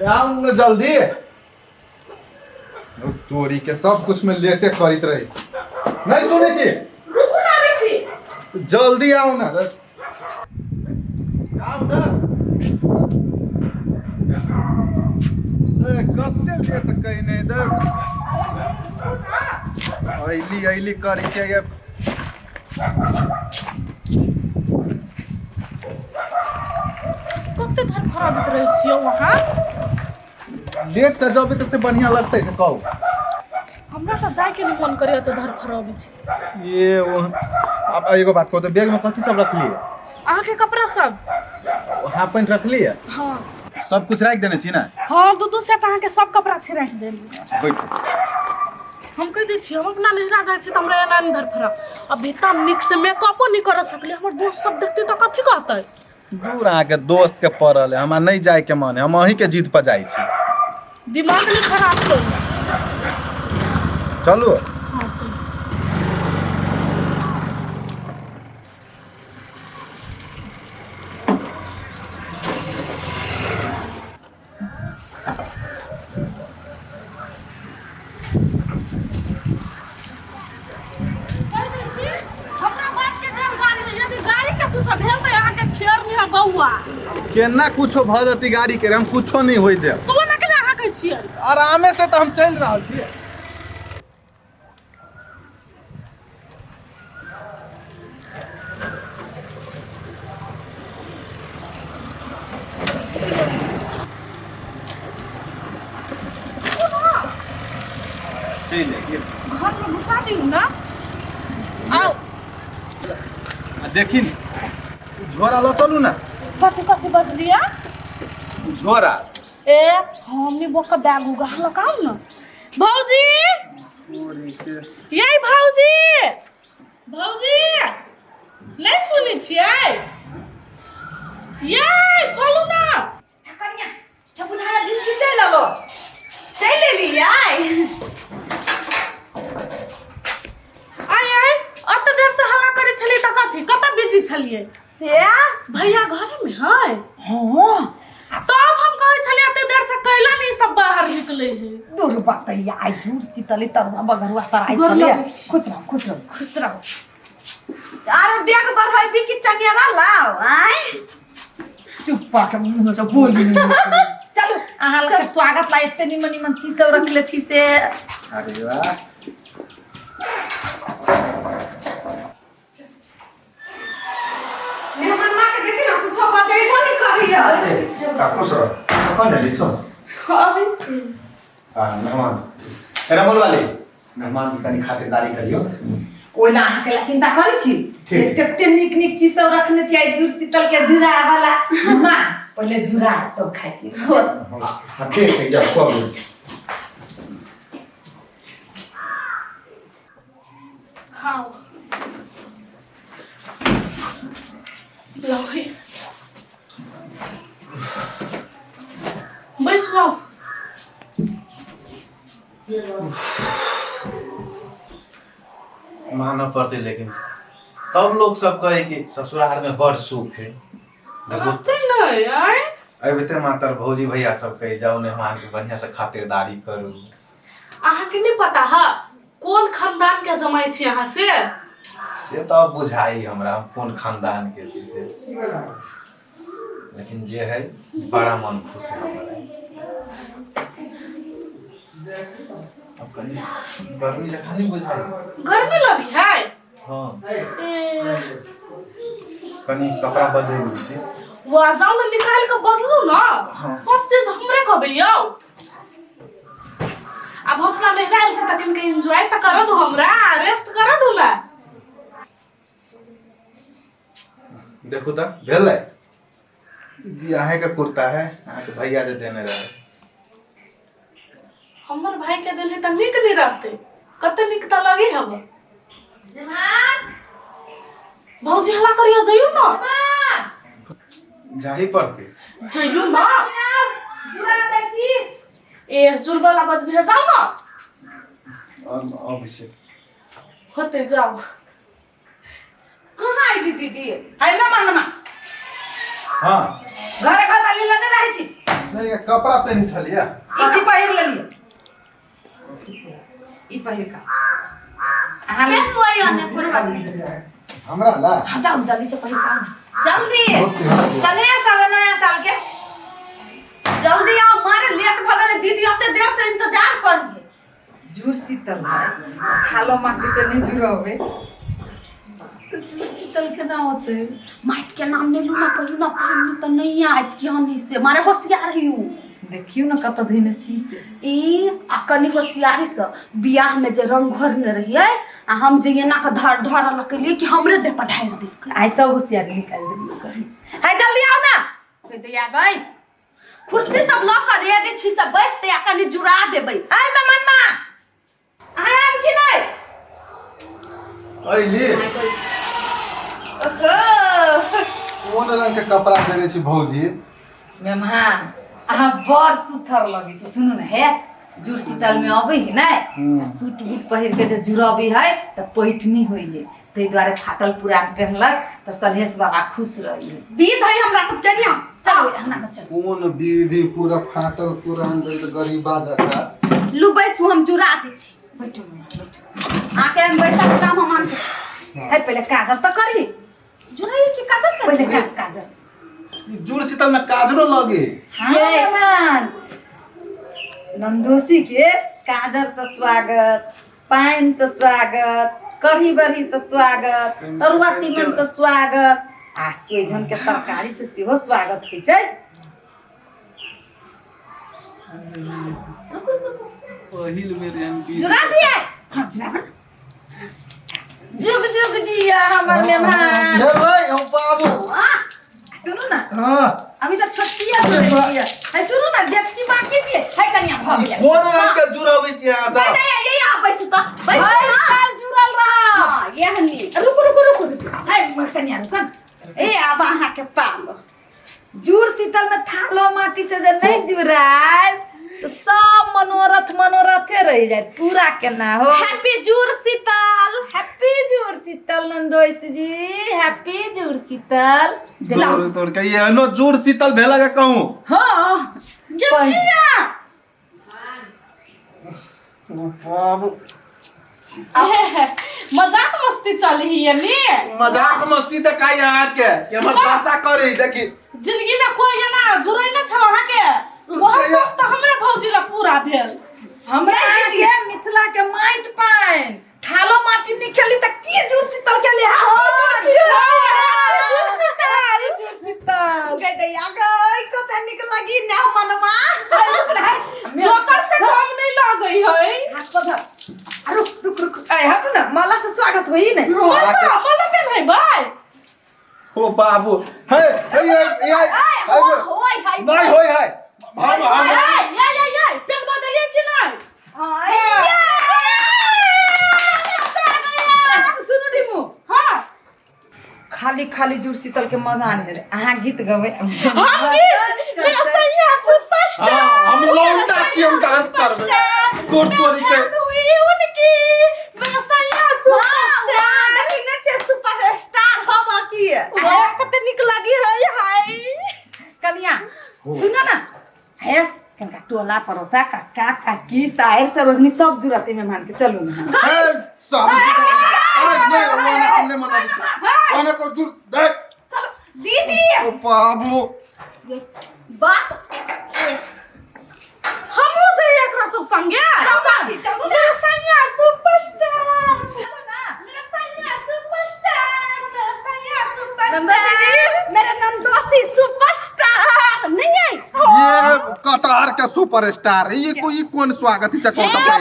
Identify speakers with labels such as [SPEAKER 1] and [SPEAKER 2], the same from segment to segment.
[SPEAKER 1] आओ न जल्दी। चोरी के सब कुछ में लेटे करित रही। नहीं सुने छी।
[SPEAKER 2] रुकू ना आबै छी।
[SPEAKER 1] जल्दी आओ ना। आओ ना। कते लेट कइने इधर। आइली करी छै ये।
[SPEAKER 2] कते धर खराबित रहै छियो वहाँ।
[SPEAKER 1] लेट से जब तो से बढ़िया लगते है कहू।
[SPEAKER 2] हमरा त जाय के नहीं मन करे त धर खराबी छी।
[SPEAKER 1] ये वो अब एगो बात कहू तो बैग में कथी सब रखली है?
[SPEAKER 2] अहाँ के कपड़ा सब।
[SPEAKER 1] हाफ पैंट रखली है?
[SPEAKER 2] हाँ
[SPEAKER 1] सब कुछ रख देने छी ना?
[SPEAKER 2] हाँ दू सेट अहाँ के सब कपड़ा छी रख देली।
[SPEAKER 1] बैठ।
[SPEAKER 2] हम कह दै छी हम अपना नैहरा जाय छी त हमरा एना नहीं धर खराब। अब इतना निक से मेकअपो नहीं कर सकले। हमर दोस्त सब देखते त कथी कहतै?
[SPEAKER 1] दूर अहाँ के दोस्त के पड़ल है, हमरा नहीं जाए के मन है, हम अही के जिद पर जाई छी।
[SPEAKER 2] दिमाग नहीं खराब कर।
[SPEAKER 1] चलू।
[SPEAKER 2] हाँ चल।
[SPEAKER 1] केना कुछो भ जती गाड़ी के हम कुछो नहीं होई दे।
[SPEAKER 2] तो ना केना अहाँ कहै छियै?
[SPEAKER 1] आरामे से तो हम चल रहल छी। चलिए
[SPEAKER 2] घर में घुसा दी ना। आओ
[SPEAKER 1] देखिन झोरा लो चलू ना।
[SPEAKER 2] कथी कथी बजलिया?
[SPEAKER 1] झोरा
[SPEAKER 2] ए हमनी बोका बैग उगा लगाओ ना। भौजी यही भौजी भौजी नहीं सुनी छियै? ये खोलू ना।
[SPEAKER 3] कन्या क्या बुझाया दिन की चल लो चल ले लिया
[SPEAKER 2] आय अत देर से हल्ला करे छली त कथी कत बिजी छलिए?
[SPEAKER 3] या
[SPEAKER 2] भैया घर में है।
[SPEAKER 3] हां
[SPEAKER 2] तब हम कहे छलिए अते देर से कैला नहीं सब बाहर निकले है।
[SPEAKER 3] दूर बतैया आई झूठ सीतली तरवा बगरुआ तर आई छले। खुश रहो अरे देख बर भाई भी की चंगेरा लाओ आय चुप्पा के मुंह से बोली नहीं। चलो आहा लग स्वागत ला इतने निमन चीज सब रखले छी से।
[SPEAKER 1] अरे वाह
[SPEAKER 3] मेहमान मा के देखी ना कुछ बात है कोनी करियो।
[SPEAKER 1] खुश रहो। कौन है लिसो?
[SPEAKER 2] अभी
[SPEAKER 1] मेहमान एरा बोल वाले मेहमान की कनी खातिरदारी करियो।
[SPEAKER 3] ओला अहाँ के चिंता करै छी। कते निक चीज सब रखने छी आई झूर शीतल के झुरा वाला। मां पहले झुरा तो खाइ के।
[SPEAKER 1] हां ठीक है जा को।
[SPEAKER 2] हाँ लही बैठ जाओ।
[SPEAKER 4] मानना पड़ते लेकिन तब लोग सब कहे कि ससुराल में बड़ सुख है।
[SPEAKER 2] करते नहीं आए
[SPEAKER 4] अबते मातर भौजी भैया सब कहे जाओ मेहमान के बढ़िया से खातिरदारी करू।
[SPEAKER 2] अहाँ के नहीं पता है कौन खानदान के जमाई छी अहाँ से
[SPEAKER 4] तो अब बुझाई हमरा कौन खानदान के छी से। लेकिन जे है बड़ा मन खुश है हमारा। अब कहीं गर्मी जखा नहीं बुझाई।
[SPEAKER 2] गर्मी लगी है।
[SPEAKER 4] हाँ
[SPEAKER 2] ए
[SPEAKER 4] कहीं कपड़ा बदल दीजिए।
[SPEAKER 2] वो जाओ ना निकाल के बदलू ना।
[SPEAKER 4] हाँ।
[SPEAKER 2] सब चीज हमरे कहबे यौ। अब अपना नहराइल से तक इनके एंजॉय त कर दो हमरा रेस्ट कर दो ना।
[SPEAKER 4] देखो तो भेल है बियाहे का कुर्ता है आके भैया जे देने रहे।
[SPEAKER 2] हमर भाई के दिल है त निक नहीं रहते कते निक त लगे हम। भौजी हला करिया जइयो ना।
[SPEAKER 4] जाही पड़ते
[SPEAKER 2] जइयो ना।
[SPEAKER 3] जुरा दै छी।
[SPEAKER 2] ए जुरबाला बज भी जाओ ना।
[SPEAKER 4] अभिषेक
[SPEAKER 2] होते जाओ।
[SPEAKER 3] कहाँ आई दीदी हाय मामा
[SPEAKER 4] हाँ
[SPEAKER 3] घरे खाता लीला नहीं रहे छी।
[SPEAKER 4] नहीं कपड़ा पहनी छलिया
[SPEAKER 3] कथी पहिर लेली ई पहिर का हां ले सोई आने कोनो बात नहीं
[SPEAKER 4] हमरा ला
[SPEAKER 3] जाओ जल्दी से पहिर का जल्दी
[SPEAKER 4] ओके।
[SPEAKER 3] चले सब नया साल के जल्दी आओ मारे लेट भ गेले दीदी ओते देर से इंतजार करिए झूठ शीतल है खालो माटी से नहीं जुड़ोगे शीतल के ना होते माइट के नाम ने लूना कहू ना पानी तो नहीं आइत कि हनी से मारे होशियार ही हूं देखियो ना कत धइने छी से ई अकनी होशियारी से बियाह में जे रंग घर न रहिए आ हम जे ना का धर धर ल के लिए कि हमरे दे पठाई दे ऐसा होशियारी निकाल दे कहीं है जल्दी आओ ना रे दैया गई कुर्सी सब ल कर रेडी छी सब बैठते अकनी जुड़ा देबै आय मेहमान मा आय हम कि नहीं
[SPEAKER 4] अइली कोन रंग के कपड़ा देने छी भौजी
[SPEAKER 3] मेहमान अहाँ बड़ सुथर लगे छै सुनू ना हे जुड़ शीतल में अबै है नै सूट बूट पहिर के जे जुड़बी है त पैठनी होइए तै द्वारे फाटल पुरान पहनलक त सलहेश बाबा खुश रहिए विध है हमरा सब कनिया चलो हमरा में चलो
[SPEAKER 4] कोन विधि पूरा फाटल पुरान दे गरीबा जका
[SPEAKER 3] लू बैठ हम जुड़ा दे छी बैठो आके हम बैसा के काम मान है पहले काजर त करी जुड़ाई के काजर कर पहले काजर
[SPEAKER 4] जुड़ शीतल में काजरो लगे
[SPEAKER 3] हाँ मेहमान नंदोसी के काजर से स्वागत पान से स्वागत कढ़ी बड़ी से स्वागत तरुआ तीमन से स्वागत आ सोइजन के तरकारी से सेहो स्वागत होइ छै
[SPEAKER 4] पहिल मेरे एमपी
[SPEAKER 3] जुड़ा दिए हां जुड़ा जुग जुग जिया हमर मेहमान
[SPEAKER 4] रे हम बाबू
[SPEAKER 3] सुनो ना
[SPEAKER 4] हां
[SPEAKER 3] अभी तक छोटिया है सुनो ना जेठकी बाकी छै है कनिया भ गेल
[SPEAKER 4] कोन रंग के जुड़बै छी अहाँ सब
[SPEAKER 3] ये आ बैसु त बैसु साल जुड़ल रहा हां ये हनी रुक है मोर कनिया रुक ए अब अहाँ के पालो जुड़ शीतल में थालो माटी से जे नहीं जुड़ाय तो सब मनोरथे रह जाए पूरा केना हो हैप्पी जुड़ शीतल नंदोइस जी हैप्पी जुड़ शीतल
[SPEAKER 4] जोर तोड़ के ये नो जुड़ शीतल भेला का कहूं
[SPEAKER 3] हां गेछिया
[SPEAKER 4] बाबू
[SPEAKER 2] मजाक मस्ती चली है ने
[SPEAKER 4] मजाक मस्ती त काई अहाँ के कि हमर दशा करे देखी
[SPEAKER 2] जिंदगी में कोई ना जुड़ै ना छौ अहाँ के बहुत सब तो हमरे भौजी ला पूरा भेल
[SPEAKER 3] हमरा के मिथिला के माइट पाइन थालो माटी निकली त की जुड़ शीतल के लिए जुड़ शीतल गई दैया गई कते निक लगी ना मनवा
[SPEAKER 2] जोकर से कम नहीं लगई है
[SPEAKER 3] हाथ पकड़ रुक ए हट ना माला से स्वागत होई ने
[SPEAKER 2] मला पे नहीं भाई
[SPEAKER 4] ओ बाबू हे ये
[SPEAKER 3] होय हाय
[SPEAKER 4] नहीं होय है भाग
[SPEAKER 2] ये पेन बदलिए कि नहीं
[SPEAKER 3] सुनो डिमू
[SPEAKER 2] हां
[SPEAKER 3] खाली जुड़ शीतल के मजा आने रे अहाँ गीत गवे
[SPEAKER 2] हम ये सैया सुपरस्टार
[SPEAKER 4] हम लौंडा छी हम डांस करबे कोट तोरी के
[SPEAKER 2] उनकी मैं सैया सुपरस्टार
[SPEAKER 3] देखिन छे सुपरस्टार हम की
[SPEAKER 2] कते निक लगी है हाय
[SPEAKER 3] कलिया सुनो ना है कनका टोला परोसा काका काकी साहिर सरोजनी सब जुरते में मान के चलो ना
[SPEAKER 4] सब नहीं हमने मना ओने को दूर देख
[SPEAKER 3] चलो दीदी
[SPEAKER 4] ओ बाबू
[SPEAKER 3] बात
[SPEAKER 2] हम जाई एकरा सब संगे
[SPEAKER 3] चलो ना
[SPEAKER 2] सैया सुपरस्टार
[SPEAKER 3] चलो ना
[SPEAKER 2] मेरा सैया सुपरस्टार मेरा सैया सुपरस्टार
[SPEAKER 3] नंदोसी मेरे नंदोसी सुपरस्टार नहीं आई
[SPEAKER 4] ये कटार के सुपरस्टार ये कोई कौन स्वागत है कौन का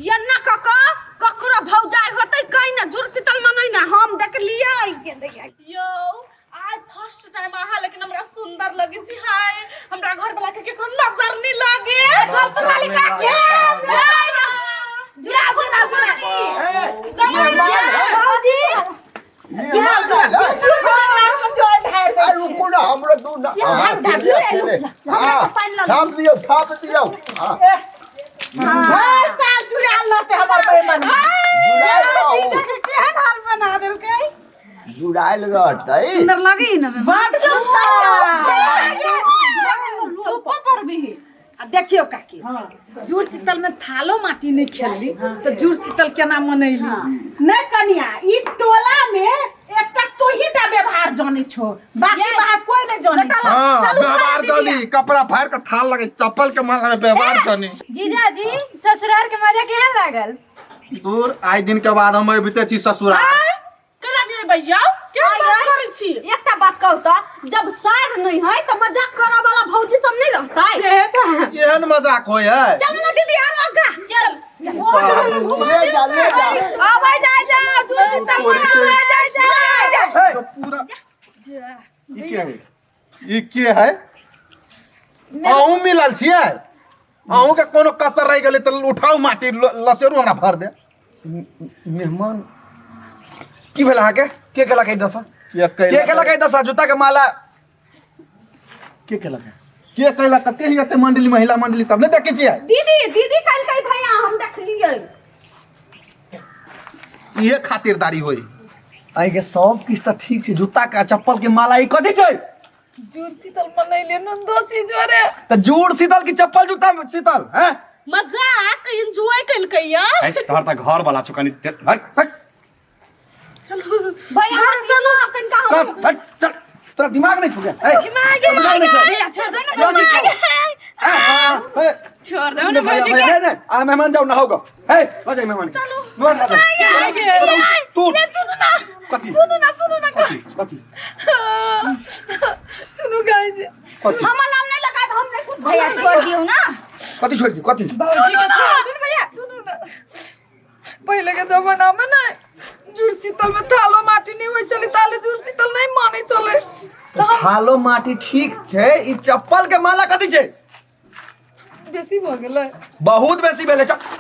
[SPEAKER 3] ये ना काका ककरो भौजाई होतै कहीं ना जुड़ शीतल मनई ना हम देख लिया
[SPEAKER 2] यो आज फर्स्ट टाइम आहा लेकिन हमरा सुंदर लगे छी हाय हमरा घर वाला के केकरो नजर नहीं लागे
[SPEAKER 3] घर पर वाली का के जुड़ा भौजी
[SPEAKER 5] जुड़ाइल रहतै
[SPEAKER 3] सुंदर लगे ना
[SPEAKER 2] बड़ सुंदर
[SPEAKER 3] देखियो काकी जुड़ शीतल में थालो माटी नहीं खेलली तो जुड़ शीतल केना मनैली
[SPEAKER 2] नहीं कनिया ई टोला में एकटा तू ही टा व्यवहार जाने छो बाकी बात कोई नहीं जाने छो
[SPEAKER 4] हाँ व्यवहार जानी कपड़ा फाड़ के थाल लगे चप्पल के माला में व्यवहार जानी
[SPEAKER 5] जीजा जी ससुराल के मजा केहन लागल?
[SPEAKER 4] दूर आज दिन के बाद हम बीते छी ससुराल
[SPEAKER 2] केला नहीं भैया क्या बात करै छी
[SPEAKER 3] एकटा बात कहू तो जब सार नहीं है तो मजाक करे वाला भौजी सब नहीं रहता है
[SPEAKER 4] एहन मजाक होय है
[SPEAKER 3] चल ना दीदी आरो आगा चल
[SPEAKER 4] बाबू ले जा
[SPEAKER 3] आबै जा जुड़ शीतल मना जा
[SPEAKER 4] तो पूरा ई के है अहूँ मिलल छियै अहूँ के कोनो कसर रह गेलै त उठाऊ माटी लसेरू हमरा भर दे मेहमान की भेल अहाँ के केला के दसा के केला के दसा जूता के माला के केला के केला कते ही अते मंडली महिला मंडली सब ने देखे छियै
[SPEAKER 3] दीदी कल कई भैया हम देख लिए
[SPEAKER 4] ये खातिरदारी होई आई के सब किस त ठीक छै जूता का चप्पल के माला ई कथि छै
[SPEAKER 3] जुड़ शीतल मनैले न दोषी जोरे
[SPEAKER 4] त जुड़ शीतल की चप्पल जूता शीतल हैं
[SPEAKER 2] मजाक एंजॉय कइल कहिया
[SPEAKER 4] तोहर त घर वाला छु कनी हट
[SPEAKER 2] चलो
[SPEAKER 3] भैया चलो कनका हम
[SPEAKER 4] चल तोरा दिमाग नहीं छुगे दिमाग नहीं छुगे
[SPEAKER 2] अच्छा दो ना
[SPEAKER 5] छोड़ दो ना भौजी के।
[SPEAKER 4] नहीं आ मेहमान जाओ नहाओ गो हे आ जाए मेहमान चलो मेहमान आ जाओ तू कथि
[SPEAKER 5] सुनो ना
[SPEAKER 4] कथि
[SPEAKER 3] सुनो गाइस
[SPEAKER 4] कथि
[SPEAKER 3] हमर नाम नहीं लगा हम नहीं कुछ भैया छोड़ दियो ना
[SPEAKER 4] कथि छोड़ दी कथि
[SPEAKER 5] भौजी को छोड़ दो भैया।
[SPEAKER 3] सुनो ना पहले के जमाना में ना जुड़ शीतल में थालो माटी नहीं होय चली ताले जुड़ शीतल नहीं माने चले
[SPEAKER 4] थालो माटी ठीक छै ई चप्पल के माला कथि छै
[SPEAKER 3] बेसी भ गेलै
[SPEAKER 4] बहुत बेसी भेले चल